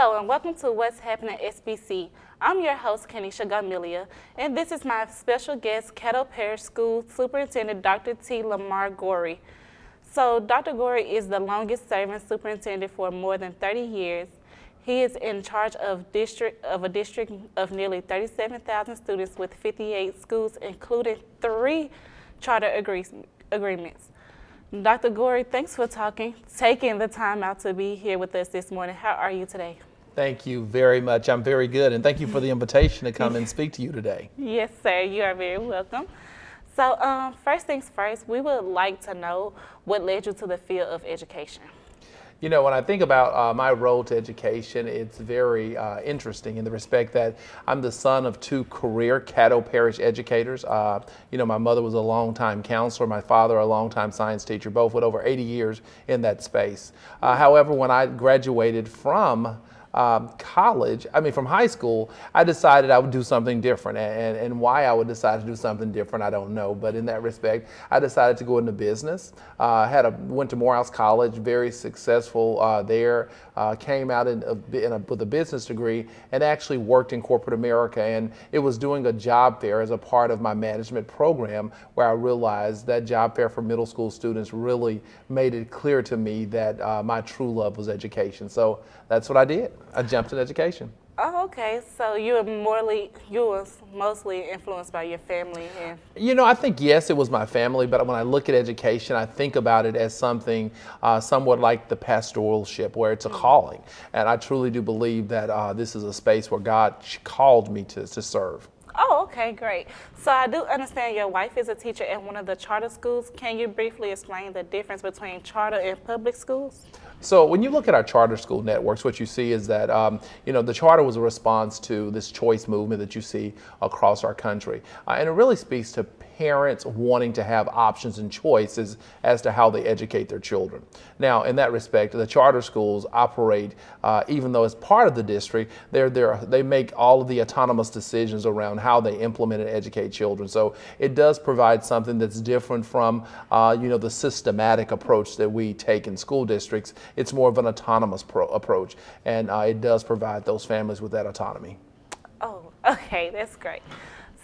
Hello and welcome to What's Happening SBC. I'm your host, Kenesha, and this is my special guest, Caddo Parish School Superintendent Dr. T. Lamar Goree. So Dr. Goree is the longest serving superintendent for more than 30 years. He is in charge of a district of nearly 37,000 students with 58 schools, including 3 charter agreements. Dr. Goree, thanks for taking the time out to be here with us this morning. How are you today? Thank you very much. I'm very good, and thank you for the invitation to come and speak to you today. Yes, sir. You are very welcome. So first things first, we would like to know what led you to the field of education. You know, when I think about my role to education, it's very interesting in the respect that I'm the son of 2 career Caddo Parish educators. My mother was a longtime counselor, my father a longtime science teacher, both with over 80 years in that space. However, when I graduated from from high school, I decided I would do something different. And why I would decide to do something different, I don't know. But in that respect, I decided to go into business. Went to Morehouse College, very successful there. Came out with a business degree and actually worked in corporate America. And it was doing a job fair as a part of my management program where I realized that job fair for middle school students really made it clear to me that my true love was education. So that's what I did. I jumped in education. Oh, okay. So you were mostly influenced by your family. I think, yes, it was my family, but when I look at education, I think about it as something somewhat like the pastoralship, where it's a calling. And I truly do believe that this is a space where God called me to serve. Oh, okay, great. So I do understand your wife is a teacher at one of the charter schools. Can you briefly explain the difference between charter and public schools? So when you look at our charter school networks, what you see is that, the charter was a response to this choice movement that you see across our country. And it really speaks to parents wanting to have options and choices as to how they educate their children. Now, in that respect, the charter schools operate, even though it's part of the district, they make all of the autonomous decisions around how they implement and educate children. So it does provide something that's different from, the systematic approach that we take in school districts. It's more of an autonomous approach, and it does provide those families with that autonomy. Oh, okay, that's great.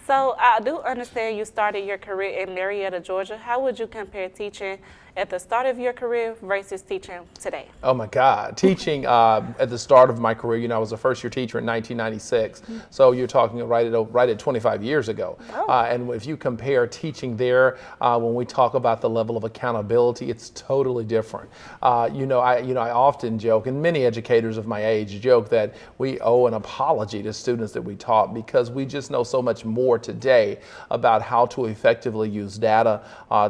So I do understand you started your career in Marietta, Georgia. How would you compare teaching at the start of your career versus teaching today? Oh my God, teaching at the start of my career, I was a first-year teacher in 1996. So you're talking right at 25 years ago. Oh. And if you compare teaching there, when we talk about the level of accountability, it's totally different. I often joke, and many educators of my age joke, that we owe an apology to students that we taught because we just know so much more today about how to effectively use data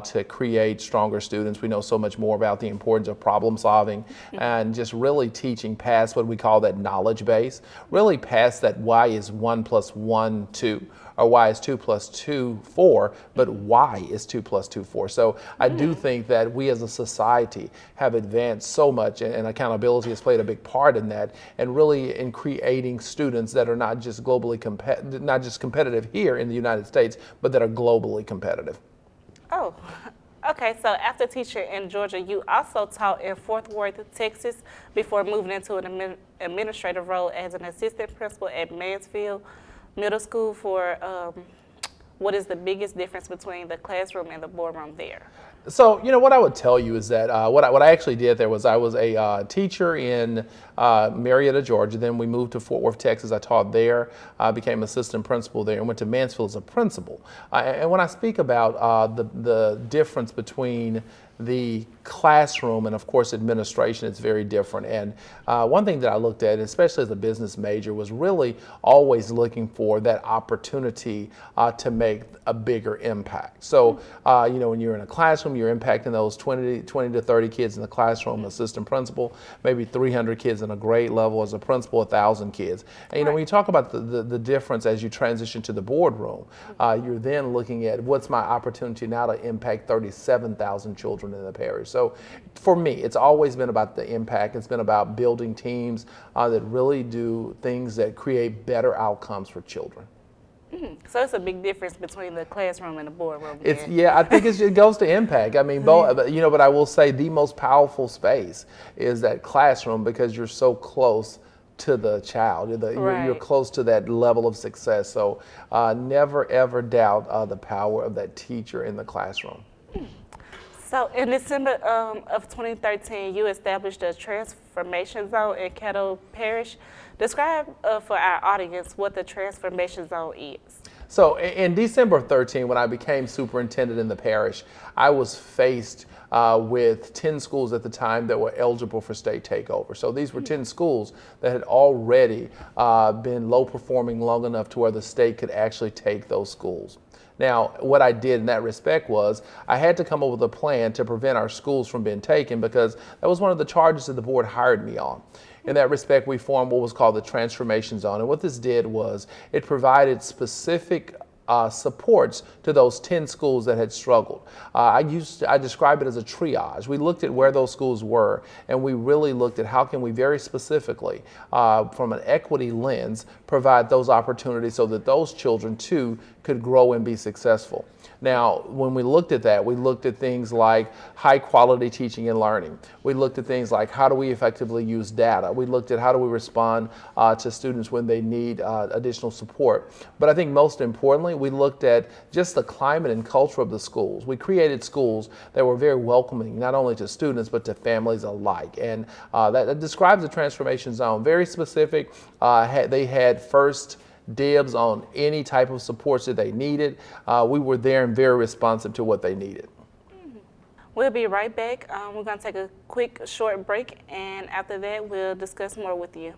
to create stronger students. We know so much more about the importance of problem solving and just really teaching past what we call that knowledge base, really past that why is 1 + 1 2, or why is 2 + 2 4, but why is 2 + 2 4. So I do think that we as a society have advanced so much, and accountability has played a big part in that, and really in creating students that are not just not just competitive here in the United States, but that are globally competitive. Oh, okay. So after teaching in Georgia, you also taught in Fort Worth, Texas, before moving into an administrative role as an assistant principal at Mansfield Middle School. What is the biggest difference between the classroom and the boardroom there? So, what I would tell you is that what I actually did there was I was a teacher in Marietta, Georgia. Then we moved to Fort Worth, Texas. I taught there, became assistant principal there, and went to Mansfield as a principal. And when I speak about the difference between the classroom and, of course, administration, it's very different. And one thing that I looked at, especially as a business major, was really always looking for that opportunity to make a bigger impact. So, when you're in a classroom, you're impacting those 20 to 30 kids in the classroom, assistant principal, maybe 300 kids in a grade level, as a principal, 1,000 kids. And, when you talk about the difference as you transition to the boardroom, you're then looking at what's my opportunity now to impact 37,000 children in the parish. So for me, it's always been about the impact. It's been about building teams that really do things that create better outcomes for children. So it's a big difference between the classroom and the boardroom. I think it goes to impact. I mean, both, but I will say the most powerful space is that classroom, because you're so close to the child. You're Right. close to that level of success. So never ever doubt the power of that teacher in the classroom. So in December of 2013, you established a transformation zone in Caddo Parish. Describe for our audience what the transformation zone is. So in December of 13, when I became superintendent in the parish, I was faced with 10 schools at the time that were eligible for state takeover. So these were 10 schools that had already been low performing long enough to where the state could actually take those schools. Now, what I did in that respect was I had to come up with a plan to prevent our schools from being taken, because that was one of the charges that the board hired me on. In that respect, we formed what was called the Transformation Zone. And what this did was it provided specific supports to those 10 schools that had struggled. I describe it as a triage. We looked at where those schools were, and we really looked at how can we very specifically, from an equity lens, provide those opportunities so that those children too could grow and be successful. Now, when we looked at that, we looked at things like high quality teaching and learning. We looked at things like how do we effectively use data. We looked at how do we respond to students when they need additional support. But I think most importantly, we looked at just the climate and culture of the schools. We created schools that were very welcoming, not only to students, but to families alike. And that describes the transformation zone. Very specific. They had first dibs on any type of supports that they needed. We were there and very responsive to what they needed. We'll be right back. We're going to take a quick short break, and after that, we'll discuss more with you.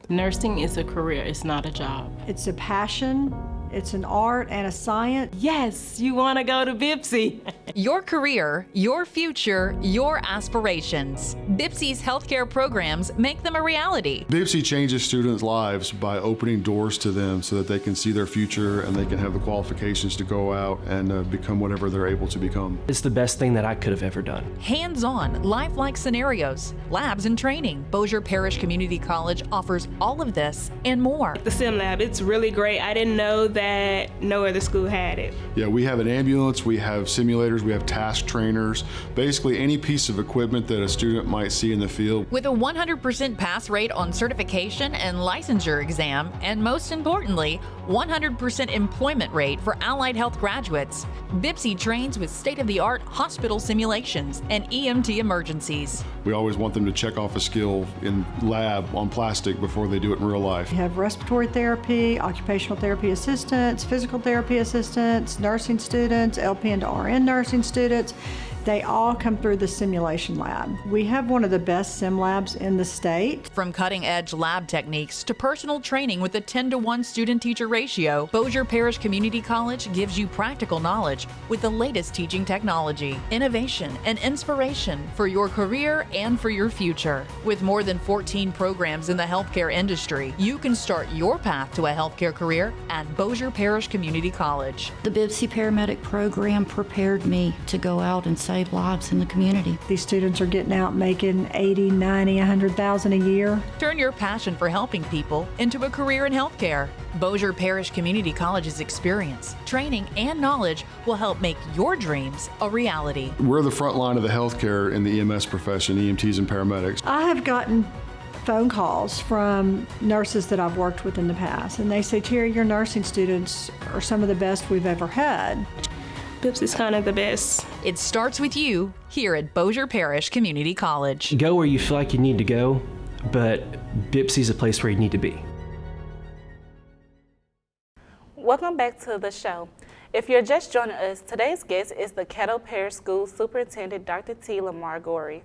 Nursing is a career, it's not a job. It's a passion, it's an art and a science. Yes, you want to go to BPCC. Your career, your future, your aspirations. BPCC's healthcare programs make them a reality. BPCC changes students' lives by opening doors to them so that they can see their future and they can have the qualifications to go out and become whatever they're able to become. It's the best thing that I could have ever done. Hands-on, lifelike scenarios, labs and training. Bossier Parish Community College offers all of this and more. The sim lab, it's really great. I didn't know that no other school had it. Yeah, we have an ambulance, we have simulators, we have task trainers, basically any piece of equipment that a student might see in the field. With a 100% pass rate on certification and licensure exam, and most importantly, 100% employment rate for allied health graduates. BPCC trains with state-of-the-art hospital simulations and EMT emergencies. We always want them to check off a skill in lab on plastic before they do it in real life. We have respiratory therapy, occupational therapy assistants, physical therapy assistants, nursing students, LPN to RN nursing students. They all come through the simulation lab. We have one of the best sim labs in the state. From cutting-edge lab techniques to personal training with a 10-to-1 student-teacher ratio, Bossier Parish Community College gives you practical knowledge with the latest teaching technology, innovation, and inspiration for your career and for your future. With more than 14 programs in the healthcare industry, you can start your path to a healthcare career at Bossier Parish Community College. The BPCC paramedic program prepared me to go out and save lives in the community. These students are getting out making 80, 90, 100,000 a year. Turn your passion for helping people into a career in healthcare. Bossier Parish Community College's experience, training, and knowledge will help make your dreams a reality. We're the front line of the healthcare in the EMS profession, EMTs and paramedics. I have gotten phone calls from nurses that I've worked with in the past, and they say, Terry, your nursing students are some of the best we've ever had. BPCC is kind of the best. It starts with you here at Bossier Parish Community College. Go where you feel like you need to go, but BPCC is a place where you need to be. Welcome back to the show. If you're just joining us, today's guest is the Caddo Parish School Superintendent, Dr. T. Lamar Goree.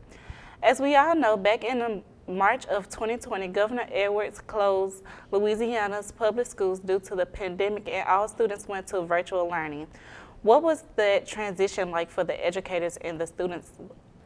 As we all know, back in March of 2020, Governor Edwards closed Louisiana's public schools due to the pandemic, and all students went to virtual learning. What was that transition like for the educators and the students?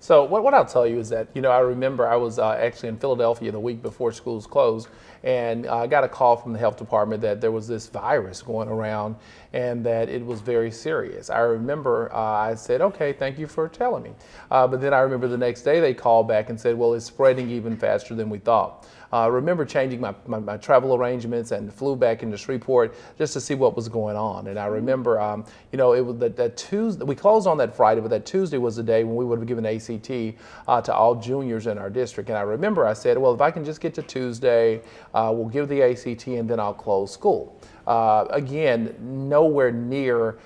So what I'll tell you is that, I remember I was actually in Philadelphia the week before schools closed, and I got a call from the health department that there was this virus going around, and that it was very serious. I remember I said, okay, thank you for telling me. But then I remember the next day they called back and said, well, it's spreading even faster than we thought. I remember changing my travel arrangements and flew back into Shreveport just to see what was going on. And I remember, it was that Tuesday, we closed on that Friday, but that Tuesday was the day when we would have given ACT to all juniors in our district. And I remember I said, well, if I can just get to Tuesday, we'll give the ACT and then I'll close school. Again, nowhere near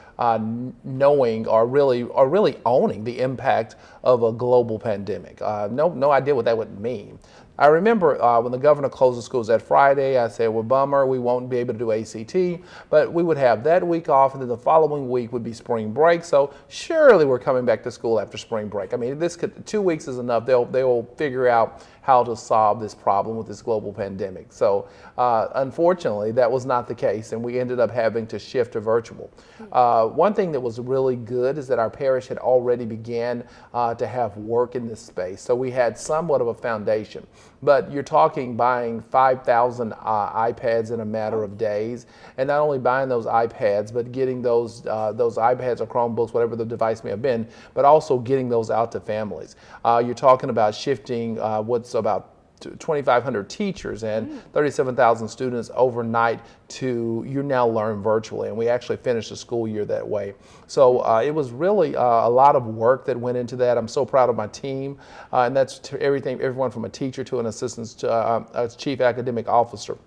knowing or really owning the impact of a global pandemic. No idea what that would mean. I remember when the governor closed the schools that Friday, I said, well, bummer, we won't be able to do ACT, but we would have that week off, and then the following week would be spring break, so surely we're coming back to school after spring break. I mean, 2 weeks is enough. They'll figure out how to solve this problem with this global pandemic. So unfortunately, that was not the case, and we ended up having to shift to virtual. One thing that was really good is that our parish had already began to have work in this space, so we had somewhat of a foundation. But you're talking buying 5,000 iPads in a matter of days, and not only buying those iPads, but getting those iPads or Chromebooks, whatever the device may have been, but also getting those out to families. You're talking about shifting what's about 2,500 teachers and 37,000 students overnight to you now learn virtually, and we actually finished the school year that way. So it was really a lot of work that went into that. I'm so proud of my team, and that's everyone from a teacher to an assistant to a chief academic officer.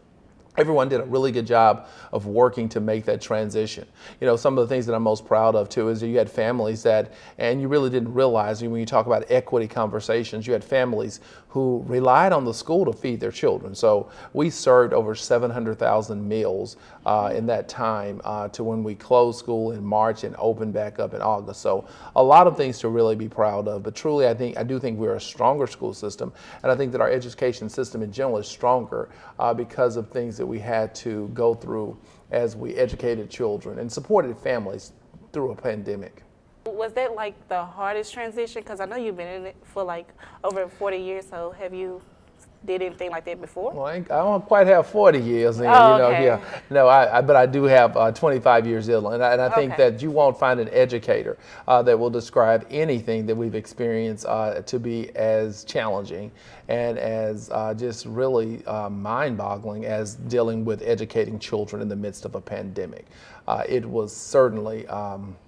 Everyone did a really good job of working to make that transition. Some of the things that I'm most proud of too is that you had families and you really didn't realize when you talk about equity conversations, you had families who relied on the school to feed their children. So we served over 700,000 meals in that time to when we closed school in March and opened back up in August. So a lot of things to really be proud of, but truly I do think we're a stronger school system, and I think that our education system in general is stronger because of things that we had to go through as we educated children and supported families through a pandemic. Was that like the hardest transition? Because I know you've been in it for like over 40 years, so have you did anything like that before? Well, I don't quite have 40 years, Okay. Yeah. No, but I do have 25 years in, and I think that you won't find an educator that will describe anything that we've experienced to be as challenging and as just really mind-boggling as dealing with educating children in the midst of a pandemic. It was certainly,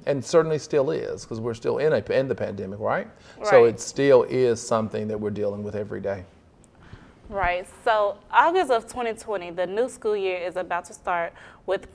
and certainly still is, because we're still in the pandemic, right? So it still is something that we're dealing with every day. Right. So August of 2020, the new school year is about to start with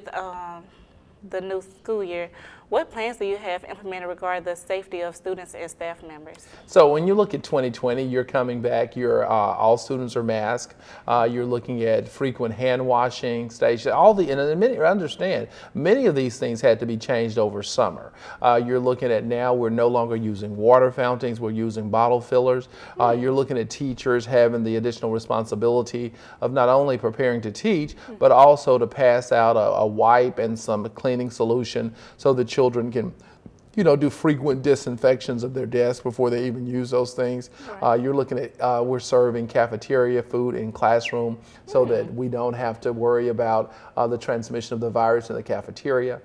the new school year. What plans do you have implemented regarding the safety of students and staff members? So when you look at 2020, you're coming back, all students are masked, you're looking at frequent hand washing stations, understand, many of these things had to be changed over summer. You're looking at now, we're no longer using water fountains, we're using bottle fillers. You're looking at teachers having the additional responsibility of not only preparing to teach, but also to pass out a wipe and some cleaning solution so that children can do frequent disinfections of their desks before they even use those things. You're looking at, we're serving cafeteria food in classroom so that we don't have to worry about the transmission of the virus in the cafeteria.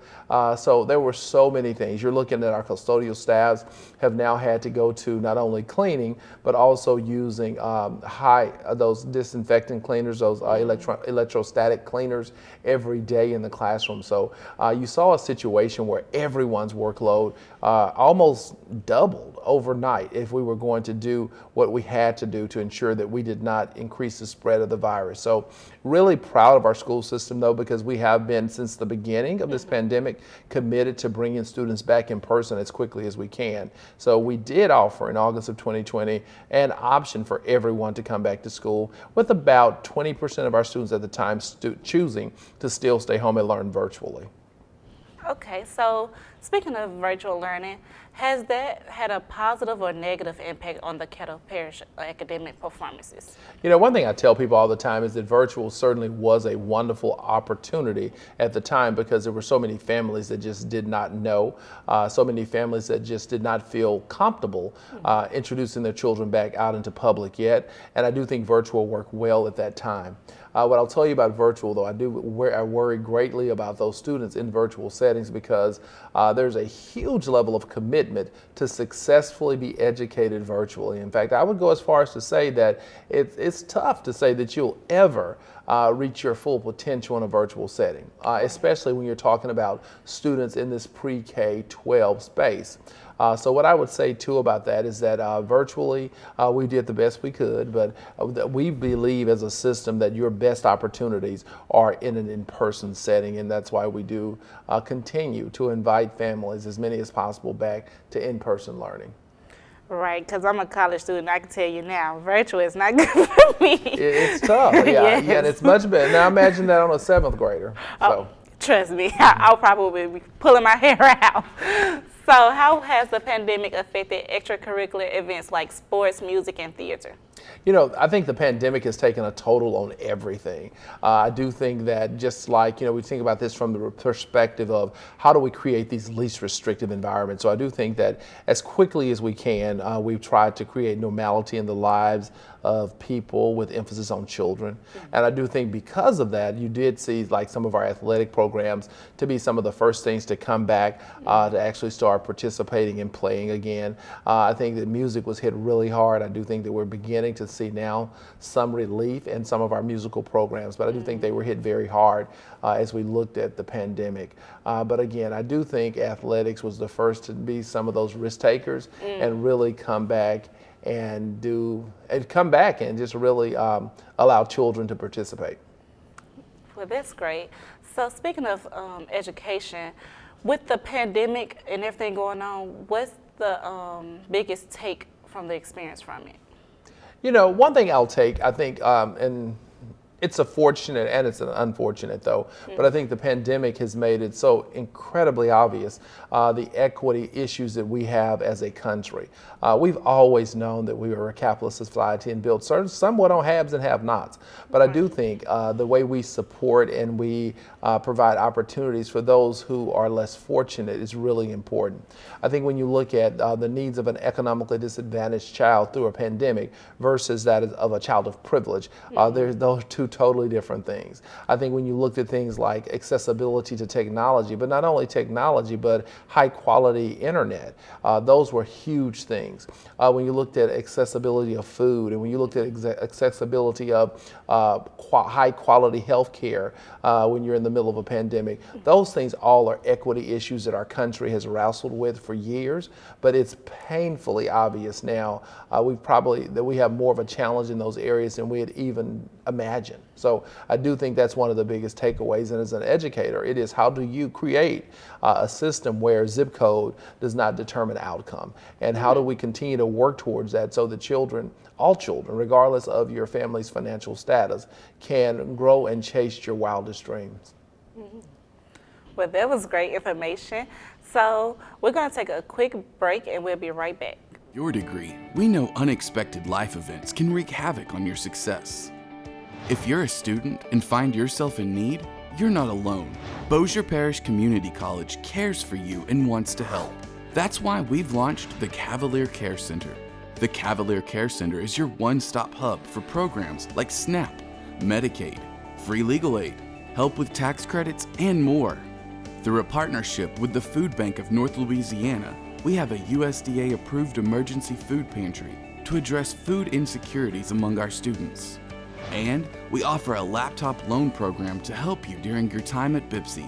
So there were so many things. You're looking at our custodial staffs have now had to go to not only cleaning, but also using those disinfectant cleaners, those electrostatic cleaners every day in the classroom. So you saw a situation where everyone's workload almost doubled overnight if we were going to do what we had to do to ensure that we did not increase the spread of the virus. So really proud of our school system though, because we have been since the beginning of this pandemic committed to bringing students back in person as quickly as we can. So we did offer in August of 2020 an option for everyone to come back to school, with about 20% of our students at the time choosing to still stay home and learn virtually. Okay, so speaking of virtual learning, has that had a positive or negative impact on the Caddo Parish academic performances? One thing I tell people all the time is that virtual certainly was a wonderful opportunity at the time, because there were so many families that just did not know, so many families that just did not feel comfortable introducing their children back out into public yet, and I do think virtual worked well at that time. What I'll tell you about virtual, though, I worry greatly about those students in virtual settings because there's a huge level of commitment to successfully be educated virtually. In fact, I would go as far as to say that it's tough to say that you'll ever reach your full potential in a virtual setting, especially when you're talking about students in this pre-K-12 space. So what I would say too about that is that virtually we did the best we could, but we believe as a system that your best opportunities are in an in-person setting, and that's why we do continue to invite families, as many as possible, back to in-person learning. Right, because I'm a college student. I can tell you now, virtual is not good for me. It's tough, yeah, Yes. yeah, and it's much better. Now imagine that on a 7th grader. So. Trust me, I'll probably be pulling my hair out. So how has the pandemic affected extracurricular events like sports, music, and theater? You know, I think the pandemic has taken a total on everything. I do think that just like, we think about this from the perspective of how do we create these least restrictive environments. So I do think that as quickly as we can, we've tried to create normality in the lives of people with emphasis on children. And I do think because of that, you did see like some of our athletic programs to be some of the first things to come back to actually start participating and playing again. I think that music was hit really hard. I do think that we're beginning to see now some relief in some of our musical programs, but I do think they were hit very hard as we looked at the pandemic. But again, I do think athletics was the first to be some of those risk takers and really come back and just really allow children to participate. Well, that's great. So speaking of education, with the pandemic and everything going on, what's the biggest take from the experience from it? One thing I'll take, I think, and it's a fortunate and it's an unfortunate though, but I think the pandemic has made it so incredibly obvious the equity issues that we have as a country. We've always known that we were a capitalist society and built somewhat on haves and have-nots, but I do think the way we support and we provide opportunities for those who are less fortunate is really important. I think when you look at the needs of an economically disadvantaged child through a pandemic versus that of a child of privilege, there's those two totally different things. I think when you looked at things like accessibility to technology, but not only technology, but high quality internet, those were huge things. When you looked at accessibility of food, and when you looked at accessibility of high quality health care when you're in the middle of a pandemic, those things all are equity issues that our country has wrestled with for years, but it's painfully obvious now that we have more of a challenge in those areas than we had even imagined. So I do think that's one of the biggest takeaways, and as an educator, it is how do you create a system where zip code does not determine outcome, and how do we continue to work towards that so that children, all children, regardless of your family's financial status, can grow and chase your wildest dreams. Well, that was great information. So we're going to take a quick break and we'll be right back. Your degree, we know unexpected life events can wreak havoc on your success. If you're a student and find yourself in need, you're not alone. Bossier Parish Community College cares for you and wants to help. That's why we've launched the Cavalier Care Center. The Cavalier Care Center is your one-stop hub for programs like SNAP, Medicaid, free legal aid, help with tax credits, and more. Through a partnership with the Food Bank of North Louisiana, we have a USDA-approved emergency food pantry to address food insecurities among our students. And we offer a laptop loan program to help you during your time at BPCC.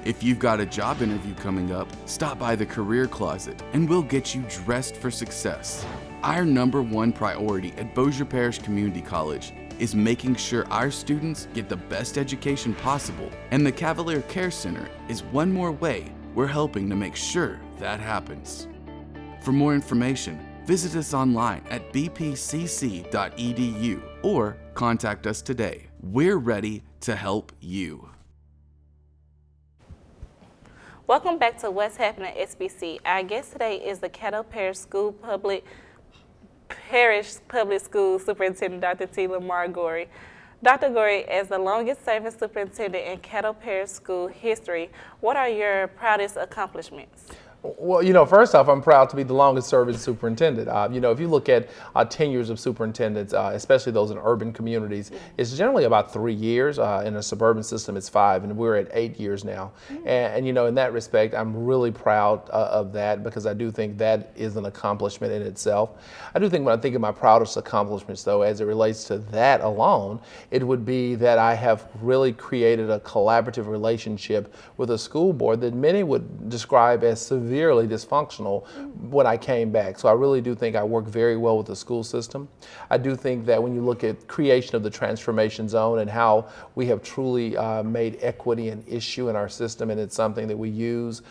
If you've got a job interview coming up, stop by the Career Closet and we'll get you dressed for success. Our #1 priority at Bossier Parish Community College is making sure our students get the best education possible, and the Cavalier Care Center is one more way we're helping to make sure that happens. For more information, visit us online at bpcc.edu or contact us today. We're ready to help you. Welcome back to What's Happening SBC. Our guest today is the Caddo Parish Public School Superintendent, Dr. T. Lamar Goree. Dr. Goree, as the longest serving superintendent in Caddo Parish School history, what are your proudest accomplishments? Well, first off, I'm proud to be the longest serving superintendent. If you look at tenures of superintendents, especially those in urban communities, it's generally about 3 years. In a suburban system, it's 5, and we're at 8 years now. And in that respect, I'm really proud of that, because I do think that is an accomplishment in itself. I do think when I think of my proudest accomplishments, though, as it relates to that alone, it would be that I have really created a collaborative relationship with a school board that many would describe as severely dysfunctional when I came back. So I really do think I work very well with the school system. I do think that when you look at creation of the transformation zone and how we have truly made equity an issue in our system, and it's something that we use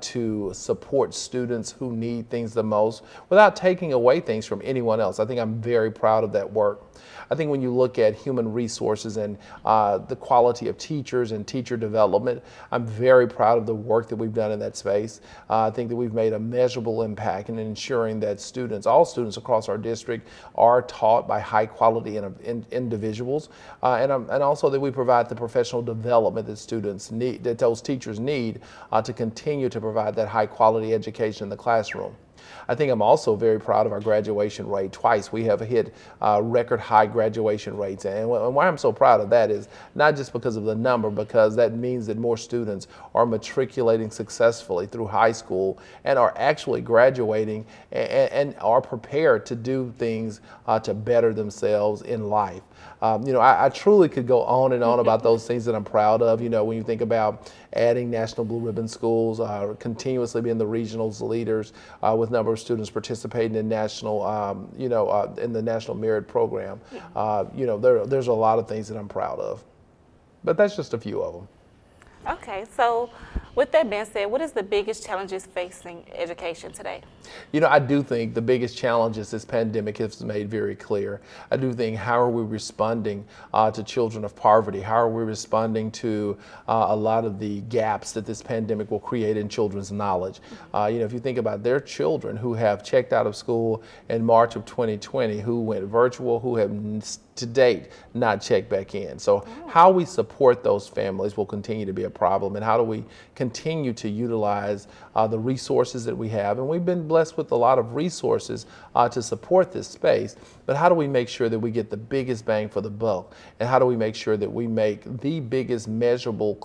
to support students who need things the most without taking away things from anyone else. I think I'm very proud of that work. I think when you look at human resources and the quality of teachers and teacher development, I'm very proud of the work that we've done in that space. I think that we've made a measurable impact in ensuring that all students across our district are taught by high quality individuals, and also that we provide the professional development that students need, that those teachers need to continue to provide that high quality education in the classroom. I think I'm also very proud of our graduation rate. Twice we have hit record high graduation rates. And why I'm so proud of that is not just because of the number, because that means that more students are matriculating successfully through high school and are actually graduating and are prepared to do things to better themselves in life. I truly could go on and on about those things that I'm proud of. When you think about adding National Blue Ribbon schools, continuously being the regionals leaders with number of students participating in national, in the National Merit Program. There's a lot of things that I'm proud of, but that's just a few of them. Okay, so with that being said, what is the biggest challenges facing education today? I do think the biggest challenges this pandemic has made very clear. I do think, how are we responding to children of poverty? How are we responding to a lot of the gaps that this pandemic will create in children's knowledge? If you think about their children who have checked out of school in March of 2020, who went virtual, who have to date not checked back in. So how we support those families will continue to be a problem, and how do we continue to utilize the resources that we have? And we've been blessed with a lot of resources to support this space, but how do we make sure that we get the biggest bang for the buck? And how do we make sure that we make the biggest measurable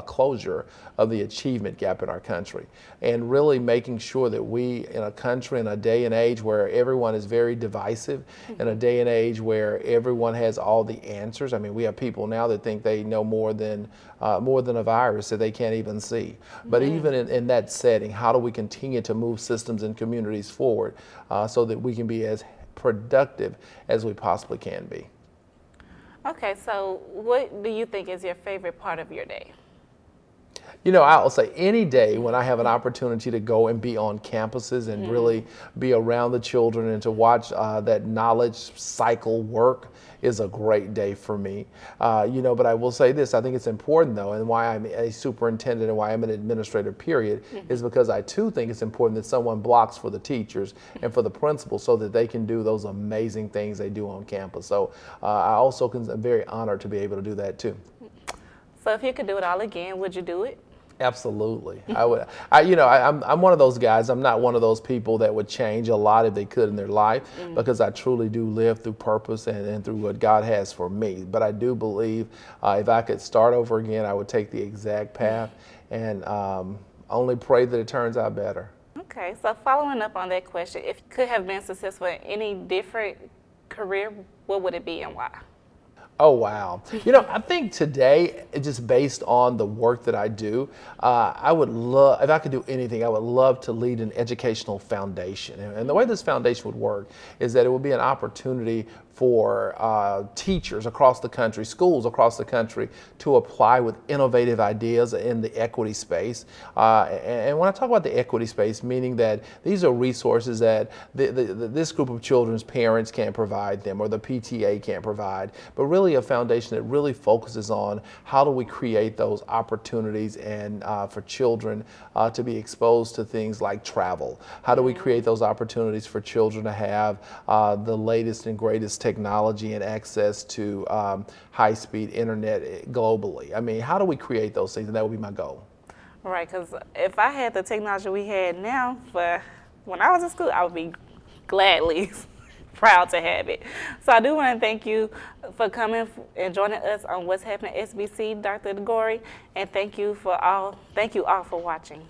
closure of the achievement gap in our country? And really making sure that we, in a country, in a day and age where everyone is very divisive, in a day and age where everyone has all the answers. I mean, we have people now that think they know more than a virus that they can't even see. But even in that setting, how do we continue to move systems and communities forward so that we can be as productive as we possibly can be? Okay, so what do you think is your favorite part of your day? I'll say any day when I have an opportunity to go and be on campuses and really be around the children and to watch that knowledge cycle work is a great day for me. But I will say this, I think it's important though, and why I'm a superintendent and why I'm an administrator period, is because I too think it's important that someone blocks for the teachers and for the principals so that they can do those amazing things they do on campus. So I also am very honored to be able to do that too. So if you could do it all again, would you do it? Absolutely. I would. I'm one of those guys. I'm not one of those people that would change a lot if they could in their life, because I truly do live through purpose and through what God has for me. But I do believe if I could start over again, I would take the exact path and only pray that it turns out better. Okay, so following up on that question, if you could have been successful in any different career, what would it be and why? Oh, wow. I think today, just based on the work that I do, I would love, if I could do anything, I would love to lead an educational foundation. And the way this foundation would work is that it would be an opportunity for teachers across the country, schools across the country, to apply with innovative ideas in the equity space. And when I talk about the equity space, meaning that these are resources that this group of children's parents can't provide them, or the PTA can't provide, but really a foundation that really focuses on how do we create those opportunities and for children to be exposed to things like travel. How do we create those opportunities for children to have the latest and greatest technology and access to high-speed internet globally? I mean, how do we create those things? And that would be my goal. Right, because if I had the technology we had now for when I was in school, I would be gladly proud to have it. So I do want to thank you for coming and joining us on What's Happening SBC, Dr. Goree, and thank you all for watching.